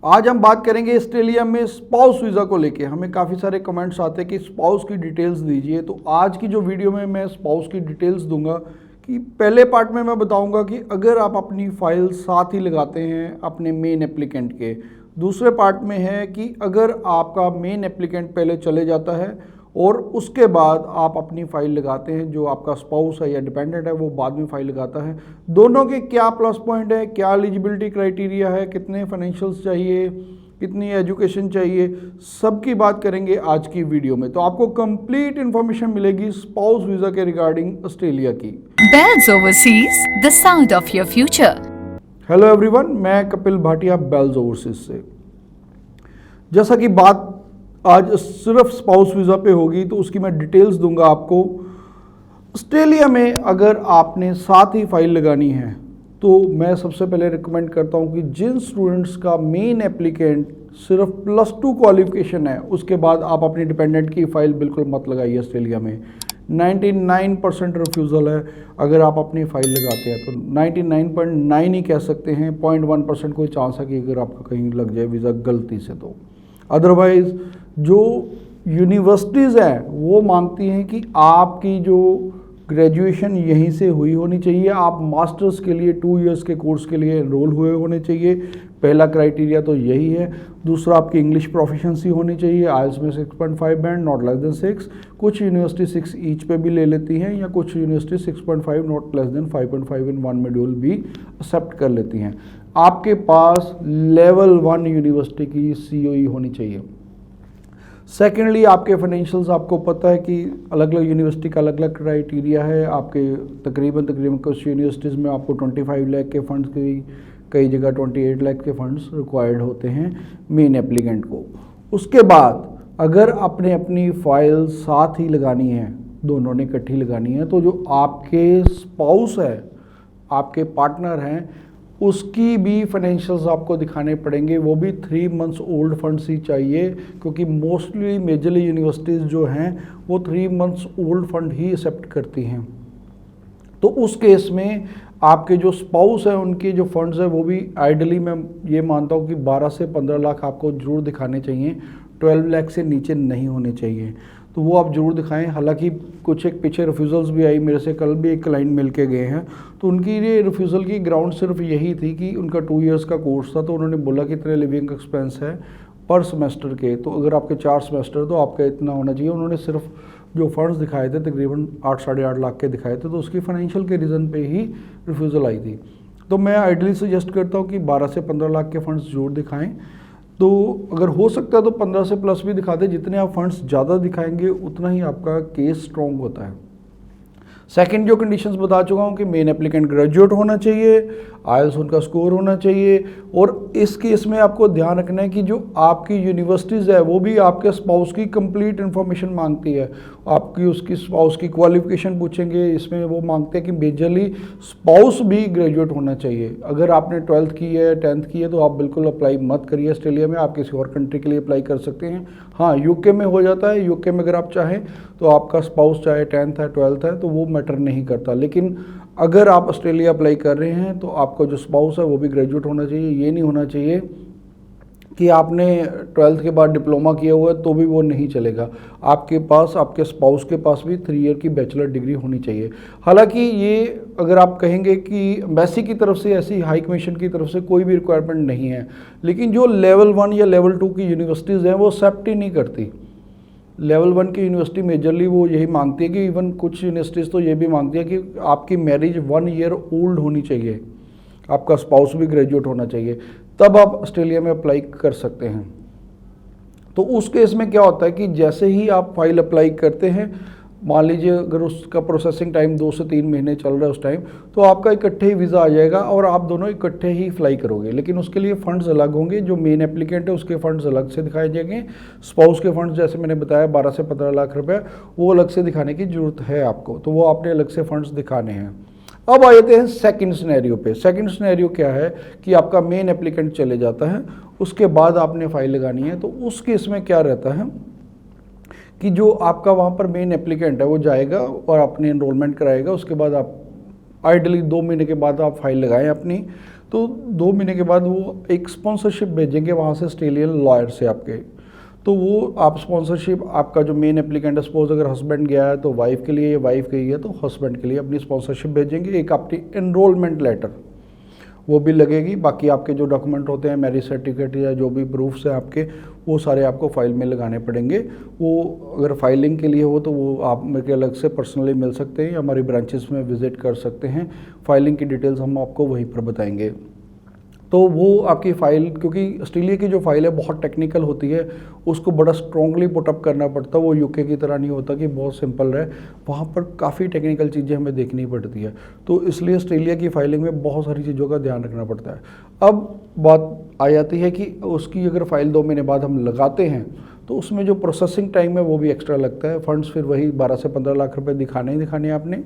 आज हम बात करेंगे ऑस्ट्रेलिया में स्पाउस वीज़ा को लेके। हमें काफ़ी सारे कमेंट्स आते हैं कि स्पाउस की डिटेल्स दीजिए, तो आज की जो वीडियो में मैं स्पाउस की डिटेल्स दूंगा। कि पहले पार्ट में मैं बताऊंगा कि अगर आप अपनी फाइल साथ ही लगाते हैं अपने मेन एप्लीकेंट के। दूसरे पार्ट में है कि अगर आपका मेन एप्लीकेंट पहले चले जाता है और उसके बाद आप अपनी फ़ाइल लगाते हैं, जो आपका स्पाउस है या डिपेंडेंट है वो बाद में फ़ाइल लगाता है, दोनों के क्या प्लस पॉइंट है, क्या एलिजिबिलिटी क्राइटेरिया है, कितने फाइनेंशियल्स चाहिए, कितनी एजुकेशन चाहिए, सबकी बात करेंगे आज की वीडियो में। तो आपको कंप्लीट इन्फॉर्मेशन मिलेगी स्पाउस वीज़ा के रिगार्डिंग ऑस्ट्रेलिया की। Bells Overseas, the sound of your future. Hello everyone, मैं कपिल भाटिया बेल्स ओवरसीज से। जैसा कि बात आज सिर्फ स्पाउस वीज़ा पे होगी तो उसकी मैं डिटेल्स दूंगा आपको। ऑस्ट्रेलिया में अगर आपने साथ ही फाइल लगानी है तो मैं सबसे पहले रिकमेंड करता हूं कि जिन स्टूडेंट्स का मेन एप्लीकेंट सिर्फ +2 क्वालिफिकेशन है, उसके बाद आप अपनी डिपेंडेंट की फ़ाइल बिल्कुल मत लगाइए। ऑस्ट्रेलिया में 99% रिफ्यूज़ल है अगर आप अपनी फ़ाइल लगाते हैं, तो 99.9 ही कह सकते हैं, 0.1% कोई चांस है कि अगर आपका कहीं लग जाए वीज़ा गलती से। तो अदरवाइज़ जो यूनिवर्सिटीज़ हैं वो मांगती हैं कि आपकी जो ग्रेजुएशन यहीं से हुई होनी चाहिए, आप मास्टर्स के लिए 2 इयर्स के कोर्स के लिए एनरोल हुए होने चाहिए। पहला क्राइटेरिया तो यही है। दूसरा, आपकी इंग्लिश प्रोफिशिएंसी होनी चाहिए, आइल्स में 6.5 बैंड, नॉट लेस देन 6। कुछ यूनिवर्सिटी 6 ईच पे भी ले लेती हैं, या कुछ university 6.5 not less than 5.5 in 1 module भी एक्सेप्ट कर लेती हैं। आपके पास लेवल 1 यूनिवर्सिटी की COE होनी चाहिए। सेकेंडली, आपके फाइनेंशियल्स, आपको पता है कि अलग अलग यूनिवर्सिटी का अलग अलग क्राइटेरिया है। आपके तकरीबन कुछ यूनिवर्सिटीज़ में आपको 25 लाख के फंड्स की, कई जगह 28 लाख के फंड्स रिक्वायर्ड होते हैं मेन एप्लीकेंट को। उसके बाद अगर आपने अपनी फाइल साथ ही लगानी है, दोनों ने इकट्ठी लगानी है, तो जो आपके स्पाउस है, आपके पार्टनर हैं, उसकी भी फाइनेंशियल्स आपको दिखाने पड़ेंगे। वो भी 3 मंथ्स ओल्ड फंड्स ही चाहिए, क्योंकि मोस्टली मेजरली यूनिवर्सिटीज़ जो हैं वो 3 मंथ्स ओल्ड फंड ही एक्सेप्ट करती हैं। तो उस केस में आपके जो स्पाउस है उनके जो फंड्स है वो भी आइडली मैं ये मानता हूँ कि 12 से 15 लाख आपको ज़रूर दिखाने चाहिए, 12 लाख से नीचे नहीं होने चाहिए। तो वो आप ज़रूर दिखाएं। हालांकि कुछ एक पीछे रिफ्यूज़ल्स भी आई, मेरे से कल भी एक क्लाइंट मिल के गए हैं, तो उनकी ये रिफ्यूज़ल की ग्राउंड सिर्फ यही थी कि उनका 2 इयर्स का कोर्स था, तो उन्होंने बोला कि इतने लिविंग एक्सपेंस है पर सेमेस्टर के, तो अगर आपके 4 सेमेस्टर तो आपका इतना होना चाहिए। उन्होंने सिर्फ जो फंड्स दिखाए थे तकरीबन 8 साढ़े 8 लाख के दिखाए थे, तो उसकी फाइनेंशियल के रीज़न पे ही रिफ्यूज़ल आई थी। तो मैं आइडली सजेस्ट करता हूँ कि 12 से 15 लाख के फंड्स जरूर दिखाएं। तो अगर हो सकता है तो 15 से प्लस भी दिखाते। जितने आप फंड्स ज़्यादा दिखाएंगे उतना ही आपका केस स्ट्रॉन्ग होता है। सेकंड जो कंडीशंस बता चुका हूँ कि मेन एप्लीकेंट ग्रेजुएट होना चाहिए, आइल्स उनका स्कोर होना चाहिए, और इस केस में आपको ध्यान रखना है कि जो आपकी यूनिवर्सिटीज़ है वो भी आपके स्पाउस की कंप्लीट इन्फॉर्मेशन मांगती है। आपकी उसकी स्पाउस की क्वालिफिकेशन पूछेंगे, इसमें वो मांगते हैं कि मेजरली स्पाउस भी ग्रेजुएट होना चाहिए। अगर आपने 12th की है, 10th की है, तो आप बिल्कुल अप्लाई मत करिए ऑस्ट्रेलिया में, आप किसी और कंट्री के लिए अप्लाई कर सकते हैं। हाँ, यूके में हो जाता है। यूके में अगर आप चाहें तो आपका स्पाउस चाहे 10th है 12th है तो वो मैटर नहीं करता। लेकिन अगर आप ऑस्ट्रेलिया अप्लाई कर रहे हैं तो आपका जो स्पाउस है वो भी ग्रेजुएट होना चाहिए। ये नहीं होना चाहिए कि आपने 12th के बाद डिप्लोमा किया हुआ है तो भी वो नहीं चलेगा। आपके पास, आपके स्पाउस के पास भी 3 ईयर की बैचलर डिग्री होनी चाहिए। हालांकि ये अगर आप कहेंगे कि एम्बेसी की तरफ से, ऐसी हाई कमीशन की तरफ से कोई भी रिक्वायरमेंट नहीं है, लेकिन जो लेवल 1 या लेवल 2 की यूनिवर्सिटीज़ हैं वो एक्सेप्ट ही नहीं करती। लेवल 1 की यूनिवर्सिटी मेजरली वो यही मांगती है कि इवन कुछ यूनिवर्सिटीज़ तो ये भी मांगती है कि आपकी मैरिज 1 ईयर ओल्ड होनी चाहिए, आपका स्पाउस भी ग्रेजुएट होना चाहिए, तब आप ऑस्ट्रेलिया में अप्लाई कर सकते हैं। तो उस केस में क्या होता है कि जैसे ही आप फाइल अप्लाई करते हैं, मान लीजिए अगर उसका प्रोसेसिंग टाइम 2 से 3 महीने चल रहा है उस टाइम, तो आपका इकट्ठे ही वीज़ा आ जाएगा और आप दोनों इकट्ठे ही फ्लाई करोगे। लेकिन उसके लिए फ़ंड्स अलग होंगे। जो मेन एप्लीकेंट है उसके फ़ंड्स अलग से दिखाए जाएंगे। स्पाउस के फंड्स जैसे मैंने बताया 12 से 15 लाख रुपए, वो अलग से दिखाने की ज़रूरत है आपको, तो वो आपने अलग से फ़ंड्स दिखाने हैं। अब आ जाते हैं सेकंड सिनेरियो पे। सेकंड सिनेरियो क्या है कि आपका मेन एप्लीकेंट चले जाता है, उसके बाद आपने फाइल लगानी है। तो उस केस में क्या रहता है कि जो आपका वहाँ पर मेन एप्लीकेंट है वो जाएगा और अपनी एनरोलमेंट कराएगा। उसके बाद आप आइडली 2 महीने के बाद आप फाइल लगाएं अपनी, तो 2 महीने के बाद वो एक स्पॉन्सरशिप भेजेंगे वहाँ से ऑस्ट्रेलियन लॉयर से आपके। तो वो आप स्पॉन्सरशिप, आपका जो मेन एप्लीकेंट है, सपोज अगर हस्बैंड गया है तो वाइफ के लिए, या वाइफ गई है तो हस्बैंड के लिए अपनी स्पॉन्सरशिप भेजेंगे। एक आपकी एनरोलमेंट लेटर वो भी लगेगी। बाकी आपके जो डॉक्यूमेंट होते हैं, मैरिज सर्टिफिकेट या जो भी प्रूफ्स हैं आपके, वो सारे आपको फाइल में लगाने पड़ेंगे। वो अगर फाइलिंग के लिए हो तो वो आप मेरे अलग से पर्सनली मिल सकते हैं या हमारी ब्रांचेस में विजिट कर सकते हैं। फाइलिंग की डिटेल्स हम आपको वहीं पर बताएंगे। तो वो आपकी फ़ाइल, क्योंकि ऑस्ट्रेलिया की जो फाइल है बहुत टेक्निकल होती है, उसको बड़ा स्ट्रॉन्गली पुटअप करना पड़ता है। वो यूके की तरह नहीं होता कि बहुत सिंपल रहे, वहाँ पर काफ़ी टेक्निकल चीज़ें हमें देखनी पड़ती है। तो इसलिए ऑस्ट्रेलिया की फाइलिंग में बहुत सारी चीज़ों का ध्यान रखना पड़ता है। अब बात आ जाती है कि उसकी अगर फ़ाइल 2 महीने बाद हम लगाते हैं तो उसमें जो प्रोसेसिंग टाइम है वो भी एक्स्ट्रा लगता है। फंड्स फिर वही 12 से 15 लाख रुपए दिखाने ही दिखाने हैं आपने।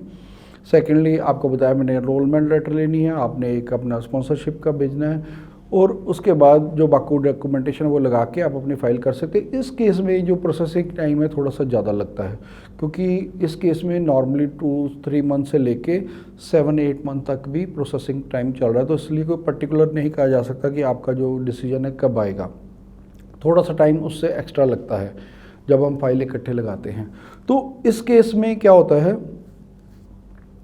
सेकेंडली आपको बताया मैंने, एनरोलमेंट लेटर लेनी है आपने, एक अपना स्पॉन्सरशिप का भेजना है, और उसके बाद जो बाकी डॉक्यूमेंटेशन वो लगा के आप अपनी फ़ाइल कर सकते हैं। इस केस में जो प्रोसेसिंग टाइम है थोड़ा सा ज़्यादा लगता है, क्योंकि इस केस में नॉर्मली 2-3 मंथ से लेके 7-8 मंथ तक भी प्रोसेसिंग टाइम चल रहा है। तो इसलिए कोई पर्टिकुलर नहीं कहा जा सकता कि आपका जो डिसीजन है कब आएगा। थोड़ा सा टाइम उससे एक्स्ट्रा लगता है जब हम फाइल इकट्ठे लगाते हैं। तो इस केस में क्या होता है,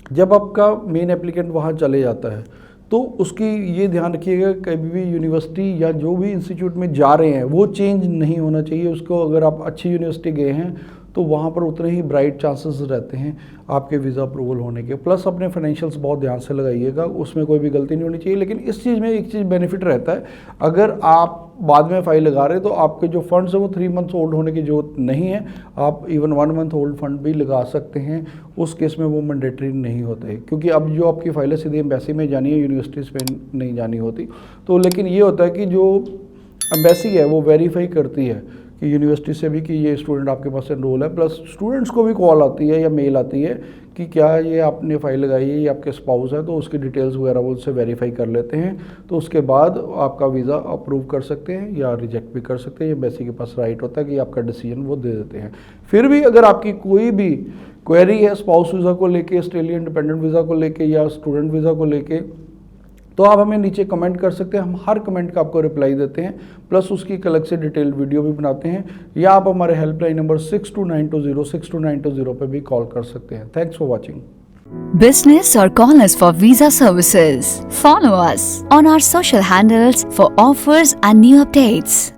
जब आपका मेन एप्लीकेंट वहाँ चले जाता है तो उसकी ये ध्यान रखिएगा, कभी भी यूनिवर्सिटी या जो भी इंस्टीट्यूट में जा रहे हैं वो चेंज नहीं होना चाहिए उसको। अगर आप अच्छी यूनिवर्सिटी गए हैं तो वहाँ पर उतने ही ब्राइट चांसेस रहते हैं आपके वीज़ा अप्रूवल होने के। प्लस अपने फाइनेंशियल्स बहुत ध्यान से लगाइएगा, उसमें कोई भी गलती नहीं होनी चाहिए। लेकिन इस चीज़ में एक चीज़ बेनिफिट रहता है, अगर आप बाद में फाइल लगा रहे हैं तो आपके जो फंड्स है वो 3 मंथ्स ओल्ड होने की जरूरत नहीं है। आप इवन 1 मंथ ओल्ड फंड भी लगा सकते हैं, उस केस में वो मैंडेटरी नहीं होते, क्योंकि अब जो आपकी फाइल है सीधे एम्बेसी में जानी है, यूनिवर्सिटीज़ में नहीं जानी होती। तो लेकिन ये होता है कि जो एम्बेसी है वो वेरीफाई करती है कि यूनिवर्सिटी से भी कि ये स्टूडेंट आपके पास एनरोल है। प्लस स्टूडेंट्स को भी कॉल आती है या मेल आती है कि क्या ये आपने फ़ाइल लगाई है, ये आपके स्पाउस है, तो उसकी डिटेल्स वगैरह वो उससे वेरीफाई कर लेते हैं। तो उसके बाद आपका वीज़ा अप्रूव कर सकते हैं या रिजेक्ट भी कर सकते हैं। ये एम्बेसी के पास राइट होता है कि आपका डिसीजन वो दे देते हैं। फिर भी अगर आपकी कोई भी क्वेरी है स्पाउस वीज़ा को लेके, ऑस्ट्रेलियन डिपेंडेंट वीज़ा को लेके या स्टूडेंट वीज़ा को लेके, तो आप हमें नीचे कमेंट कर सकते हैं। हम हर कमेंट का आपको रिप्लाई देते हैं, प्लस उसकी एक अलग से डिटेल्ड वीडियो भी बनाते हैं। या आप हमारे हेल्पलाइन नंबर 6292062920 पे भी कॉल कर सकते हैं। Thanks for watching. Business or call us for visa services. Follow us on our social handles for offers and new updates.